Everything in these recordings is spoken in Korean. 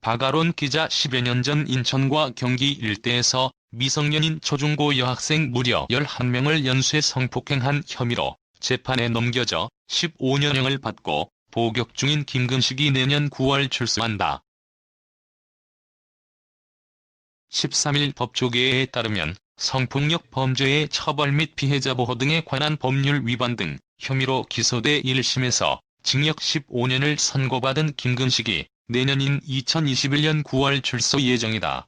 박아론 기자 10여 년 전 인천과 경기 일대에서 미성년인 초중고 여학생 무려 11명을 연쇄 성폭행한 혐의로 재판에 넘겨져 15년형을 받고 복역 중인 김근식이 내년 9월 출소한다. 13일 법조계에 따르면 성폭력 범죄의 처벌 및 피해자 보호 등에 관한 법률 위반 등 혐의로 기소돼 1심에서 징역 15년을 선고받은 김근식이 내년인 2021년 9월 출소 예정이다.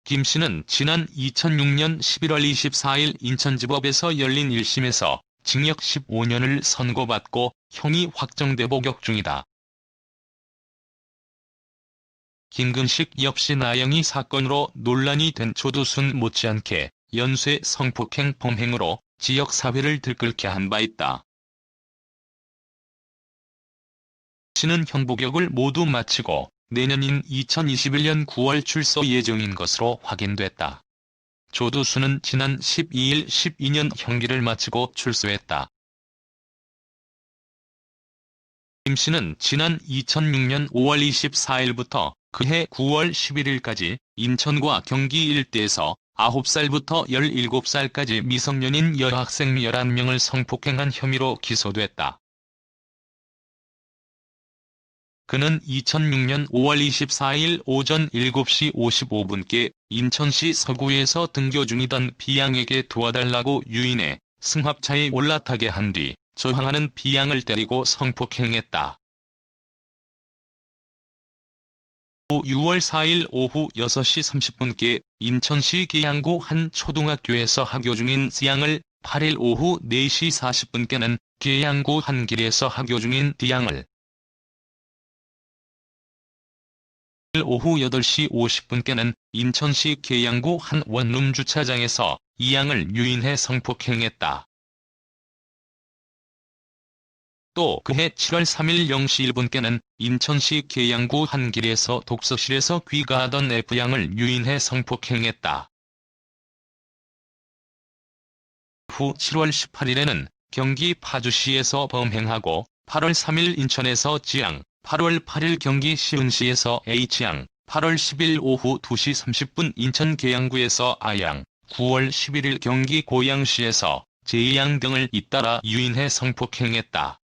김 씨는 지난 2006년 11월 24일 인천지법에서 열린 1심에서 징역 15년을 선고받고 형이 확정돼 복역 중이다. 김근식 역시 나영이 사건으로 논란이 된 조두순 못지않게 연쇄 성폭행 범행으로 지역사회를 들끓게 한 바 있다. 씨는 형복역을 모두 마치고 내년인 2021년 9월 출소 예정인 것으로 확인됐다. 조두순은 지난 12일 12년 형기를 마치고 출소했다. 김 씨는 지난 2006년 5월 24일부터 그해 9월 11일까지 인천과 경기 일대에서 9살부터 17살까지 미성년인 여학생 11명을 성폭행한 혐의로 기소됐다. 그는 2006년 5월 24일 오전 7시 55분께 인천시 서구에서 등교 중이던 비양에게 도와달라고 유인해 승합차에 올라타게 한 뒤 저항하는 비양을 때리고 성폭행했다. 6월 4일 오후 6시 30분께 인천시 계양구 한 초등학교에서 하교 중인 C양을, 8일 오후 4시 40분께는 계양구 한 길에서 하교 중인 D양을, 오후 8시 50분께는 인천시 계양구 한 원룸 주차장에서 E양을 유인해 성폭행했다. 또 그해 7월 3일 0시 1분께는 인천시 계양구 한 길에서 독서실에서 귀가하던 F양을 유인해 성폭행했다. 후 7월 18일에는 경기 파주시에서 범행하고 8월 3일 인천에서 G양, 8월 8일 경기 시흥시에서 H양, 8월 10일 오후 2시 30분 인천 계양구에서 A양, 9월 11일 경기 고양시에서 J양 등을 잇따라 유인해 성폭행했다.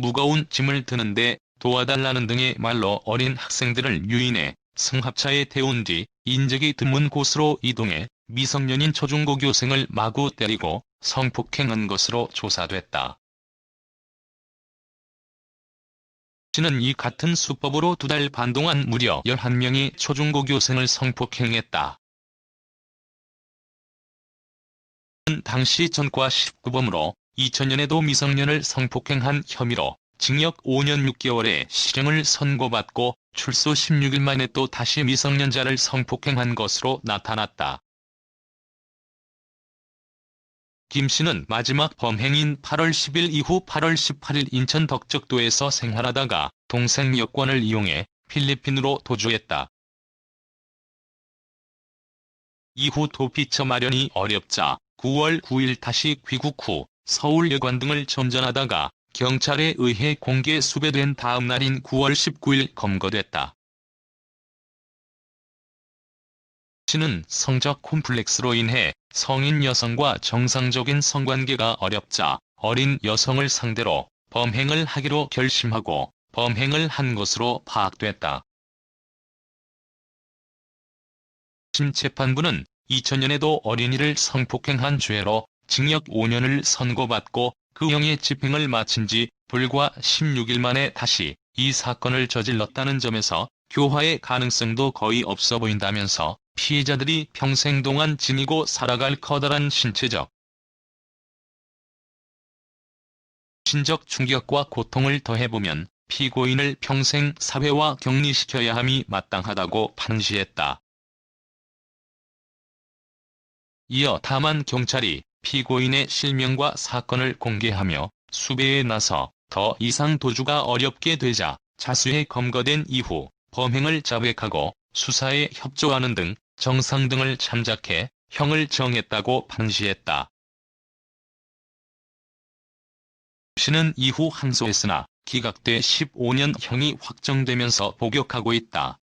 무거운 짐을 드는데 도와달라는 등의 말로 어린 학생들을 유인해 승합차에 태운 뒤 인적이 드문 곳으로 이동해 미성년인 초중고 교생을 마구 때리고 성폭행한 것으로 조사됐다. 씨는 이 같은 수법으로 2달 반 동안 무려 11명의 초중고 교생을 성폭행했다. 당시 전과 19범으로 2000년에도 미성년을 성폭행한 혐의로 징역 5년 6개월의 실형을 선고받고 출소 16일 만에 또 다시 미성년자를 성폭행한 것으로 나타났다. 김 씨는 마지막 범행인 8월 10일 이후 8월 18일 인천 덕적도에서 생활하다가 동생 여권을 이용해 필리핀으로 도주했다. 이후 도피처 마련이 어렵자 9월 9일 다시 귀국 후 서울 여관 등을 전전하다가 경찰에 의해 공개 수배된 다음 날인 9월 19일 검거됐다. 씨는 성적 콤플렉스로 인해 성인 여성과 정상적인 성관계가 어렵자 어린 여성을 상대로 범행을 하기로 결심하고 범행을 한 것으로 파악됐다. 1심 재판부는 2000년에도 어린이를 성폭행한 죄로 징역 5년을 선고받고 그 형의 집행을 마친 지 불과 16일 만에 다시 이 사건을 저질렀다는 점에서 교화의 가능성도 거의 없어 보인다면서 피해자들이 평생 동안 지니고 살아갈 커다란 신체적, 신적 충격과 고통을 더해보면 피고인을 평생 사회와 격리시켜야 함이 마땅하다고 판시했다. 이어 다만 경찰이 피고인의 실명과 사건을 공개하며 수배에 나서 더 이상 도주가 어렵게 되자 자수해 검거된 이후 범행을 자백하고 수사에 협조하는 등 정상 등을 참작해 형을 정했다고 판시했다. 씨는 이후 항소했으나 기각돼 15년형이 확정되면서 복역하고 있다.